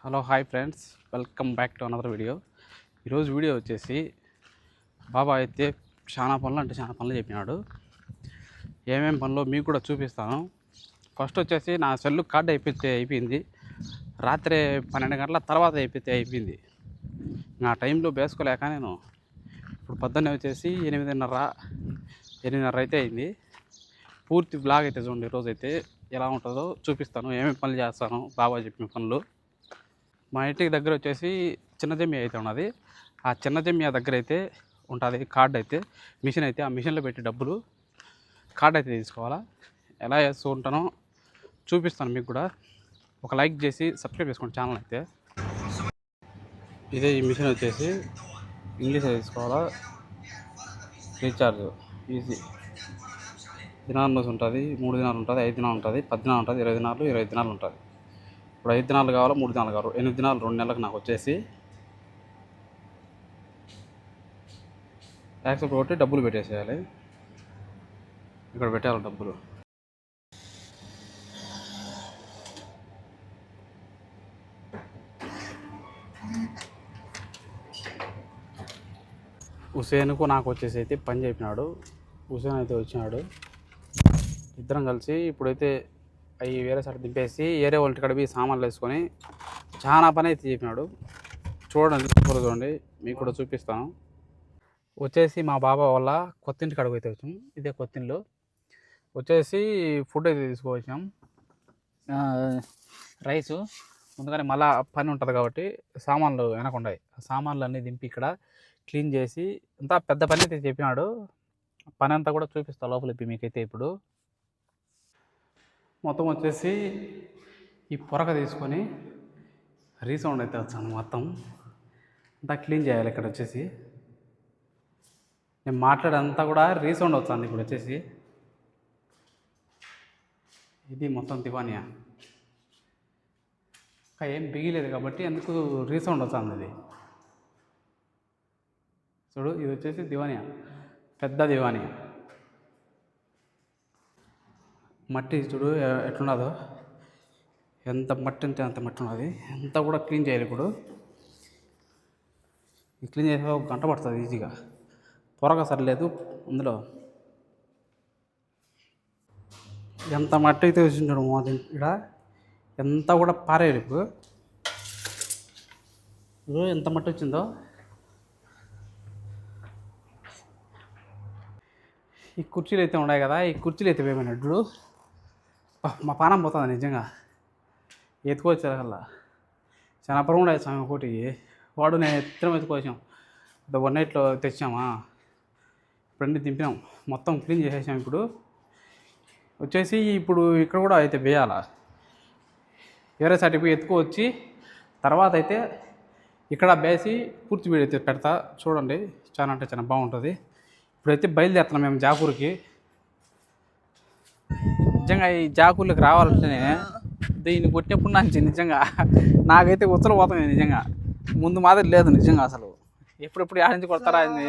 Hello hi friends, welcome back to another video. ఈరోజు video వచ్చేసి బాబా అయితే చాలా పనులు చెప్పినాడు. ఏమేమి పనులు మీకు కూడా చూపిస్తాను. ఫస్ట్ వచ్చేసి నా సెల్ కార్డు అయిపోయింది. రాత్రి 12 గంటల తర్వాత అయిపోయింది. నా టైంలో వేసుకోలేక నేను ఇప్పుడు పొద్దున్నే వచ్చేసి 8:30 అయితే అయింది. పూర్తి బ్లాగ్ అయితే చూడండి. ఈరోజు అయితే ఎలా ఉంటుందో చూపిస్తాను. ఏమేమి పనులు చేస్తాను, బాబా చెప్పిన పనులు. మా ఇంటికి దగ్గర వచ్చేసి చిన్న జమ్మి అయితే ఉన్నది. ఆ చిన్న జమ్మి దగ్గర అయితే ఉంటుంది కార్డు అయితే, మిషన్ అయితే. ఆ మిషన్లో పెట్టి డబ్బులు కార్డు అయితే తీసుకోవాలా. ఎలా చేస్తూ ఉంటానో చూపిస్తాను మీకు కూడా. ఒక లైక్ చేసి సబ్స్క్రైబ్ చేసుకోండి ఛానల్ అయితే. ఇదే ఈ మిషన్ వచ్చేసి ఇంగ్లీష్లో తీసుకోవాలా. Recharge easy. దినాల రోజు ఉంటుంది, 3 దినాలు ఉంటుంది, 5 దినాలు ఉంటుంది, 10 దినాలు ఉంటుంది, 20 దినాలు, 25 దినాలు ఉంటుంది. ఇప్పుడు 5 దినాలు కావాలా, 3 దినాలు కావాలి, 8 దినాలు 2 నెలలకు నాకు వచ్చేసి యాక్సెప్ట్ కొట్టి డబ్బులు పెట్టేసేయాలి. ఇక్కడ పెట్టాలి డబ్బులు. హుసేన్కు నాకు వచ్చేసి అయితే పని చెప్పినాడు. హుసేన్ అయితే వచ్చినాడు. ఇద్దరం కలిసి ఇప్పుడైతే అవి వేరే సైడ్ దింపేసి ఏరే వాళ్ళ ఇంటికాడ పోయి సామాన్లు వేసుకొని చాలా పని అయితే చెప్పినాడు. చూడండి, మీకు కూడా చూపిస్తాను. వచ్చేసి మా బాబా వాళ్ళ కొత్త ఇంటికి అడుగు అయితే వచ్చాం. ఇదే కొత్త ఇల్లు. వచ్చేసి ఫుడ్ అయితే తీసుకువచ్చాం. రైసు ముందుగానే మళ్ళీ పని ఉంటుంది కాబట్టి సామాన్లు వెనకుండాయి. ఆ సామాన్లు అన్నీ దింపి ఇక్కడ క్లీన్ చేసి అంతా పెద్ద పని అయితే చెప్పినాడు. పని అంతా కూడా చూపిస్తా లోపలికి మీకైతే. ఇప్పుడు మొత్తం వచ్చేసి ఈ పొరక తీసుకొని రీసౌండ్ అయితే వచ్చాను. మొత్తం అంతా క్లీన్ చేయాలి. ఇక్కడ వచ్చేసి నేను మాట్లాడంతా కూడా రీసౌండ్ వస్తుంది. ఇప్పుడు వచ్చేసి ఇది మొత్తం దివానియా. ఇంకా ఏం బిగిలేదు కాబట్టి అందుకు రీసౌండ్ వస్తుంది. ఇది చూడు, ఇది వచ్చేసి దివానియా, పెద్ద దివానియా. మట్టి చూడు ఎట్లున్నదో, ఎంత మట్టి ఉంటే అంత మట్టి ఉన్నది. అంతా కూడా క్లీన్ చేయాలి. ఇప్పుడు ఈ క్లీన్ చేసే 1 గంట పడుతుంది ఈజీగా. పొరగా సరిలేదు అందులో. ఎంత మట్టి అయితే వచ్చింటాడు ఇక్కడ, ఎంత కూడా పారేయాలి. ఇప్పుడు ఎంత మట్టి వచ్చిందో. ఈ కుర్చీలు అయితే ఉన్నాయి కదా, ఈ కుర్చీలు అయితే వేయమన్నట్లు మా పానం పోతుంది నిజంగా. ఎత్తుకోవచ్చాకల్లా చాలా అపరం కూడా వేసాము. ఒకటి వాడు నేను ఎత్తుకొచ్చాం. 1 నైట్లో తెచ్చామా. ఇప్పుడు దింపినాం, మొత్తం క్లీన్ చేసేసాం. ఇప్పుడు వచ్చేసి ఇప్పుడు ఇక్కడ కూడా అయితే వేయాలా. వేరే సైడ్కి పోయి ఎత్తుకొచ్చి తర్వాత అయితే ఇక్కడ వేసి పూర్తి వీడియో అయితే పెడతా. చూడండి, చాలా అంటే చాలా బాగుంటుంది. ఇప్పుడైతే బయలుదేరుతున్నాం మేము జాకూర్కి. నిజంగా ఈ జాకూర్లకు రావాలంటేనే దీన్ని కొట్టినప్పుడు నాకు నిజంగా నాకైతే ఉత్తర పోతాయి. నిజంగా ముందు మాదిరి లేదు నిజంగా. అసలు ఎప్పుడెప్పుడు ఆడించి కొడతారా అయింది.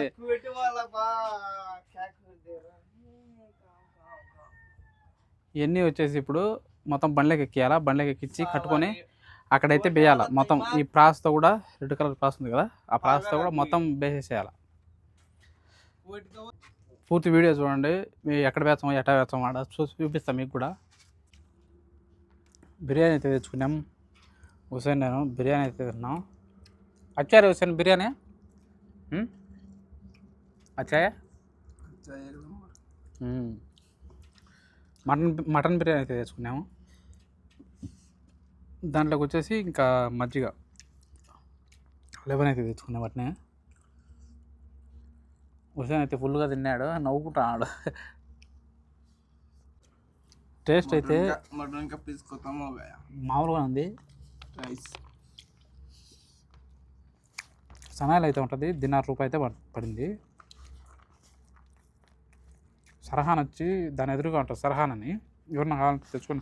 ఇవన్నీ వచ్చేసి ఇప్పుడు మొత్తం బండ్లకి ఎక్కియాలా. బండ్లకి ఎక్కించి కట్టుకొని అక్కడైతే వేయాలి. మొత్తం ఈ ప్రాస్తో కూడా, రెడ్ కలర్ ప్రాస్ ఉంది కదా, ఆ ప్రాస్తో కూడా మొత్తం వేసేసేయాలి. పూర్తి వీడియో చూడండి. మీరు ఎక్కడ వేస్తామో ఎట్లా వేస్తామో ఆడ చూపిస్తాం మీకు కూడా. బిర్యానీ అయితే తెచ్చుకున్నాం. హుసేన్ నేను బిర్యానీ అయితే తిన్నాం. వచ్చారు హుసేన్ బిర్యానీ వచ్చాయా? మటన్ బిర్యానీ అయితే తెచ్చుకున్నాము. దాంట్లోకి వచ్చేసి ఇంకా మజ్జిగ లెమన్ అయితే తెచ్చుకున్నాం. వాటిని హుసేన్ అయితే ఫుల్గా తిన్నాడు, నవ్వుకుంటున్నాడు. టేస్ట్ అయితే మామూలుగా ఉంది. సనాయిలు అయితే ఉంటుంది. ₹10 అయితే పడింది. సరహాన్ వచ్చి దాని ఎదురుగా ఉంటుంది. సరహాన్ అని ఎవరన్నా కావాలంటే తెచ్చుకొని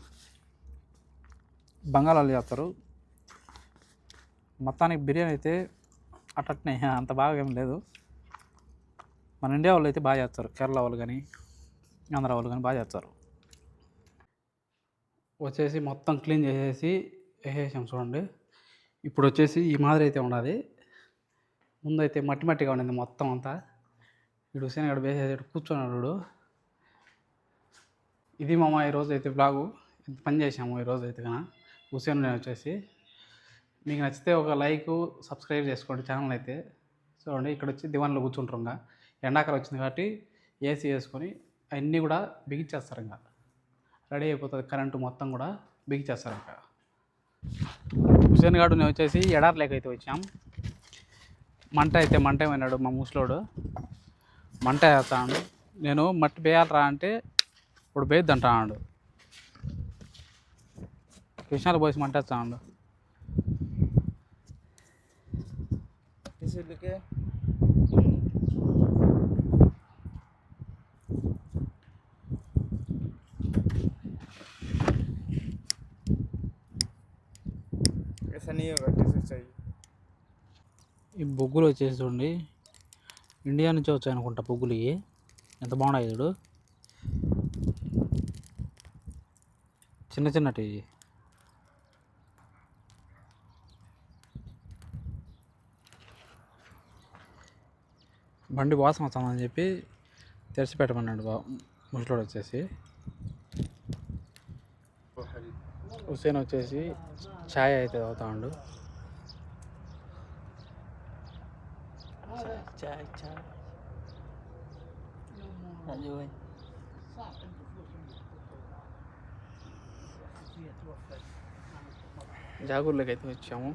బంగాళాలు చేస్తారు. మొత్తానికి బిర్యానీ అయితే అట్టనే అంత బాగా ఏం లేదు. మన ఇండియా వాళ్ళు అయితే బాగా చేస్తారు. కేరళ వాళ్ళు కానీ ఆంధ్ర వాళ్ళు కానీ బాగా చేస్తారు. వచ్చేసి మొత్తం క్లీన్ చేసేసి వేసేసాం. చూడండి, ఇప్పుడు వచ్చేసి ఈ మాదిరి అయితే ఉన్నది. ముందైతే మట్టి మట్టిగా ఉండింది మొత్తం అంతా. వీడు హుసేన్ గడు వేసేసి కూర్చున్నాడు వీడు. ఇది మామ ఈరోజు అయితే బ్లాగు పని చేసాము ఈరోజు అయితే కన్నా హుసేన్ నేను వచ్చేసి. మీకు నచ్చితే ఒక లైక్ సబ్స్క్రైబ్ చేసుకోండి ఛానల్ అయితే. చూడండి ఇక్కడ వచ్చి దివాన్లో కూర్చుంటారు. ఇంకా ఎండాకాలం వచ్చింది కాబట్టి ఏసీ వేసుకొని అన్నీ కూడా బిగించేస్తారు. ఇంకా రెడీ అయిపోతుంది కరెంటు మొత్తం కూడా బిగించేస్తారు. ఇంకా హుసేన్ గారు నేను వచ్చేసి ఎడార్లేక అయితే వచ్చాం. మంట ఏమైనాడు మా ముసలోడు. మంట వేస్తాడు. నేను మట్టి వేయాలరా అంటే ఇప్పుడు వేయద్దు అంటాడు. కృష్ణాలు పోసి మంట వేస్తాడు. ఈ బొగ్గులు వచ్చేసి చూడండి ఇండియా నుంచి వచ్చాయి అనుకుంటా బొగ్గులు. ఇవి ఎంత బాగున్నాయి చూడు, చిన్న చిన్నటి. బండి వాసన వస్తుందని చెప్పి తెరిచి పెట్టమన్నాడు ముసలోడు వచ్చేసి. హుసేన్ వచ్చేసి ఛాయ్ అయితే తాగుతా ఉండు. జాగూర్లోకి అయితే వచ్చాము.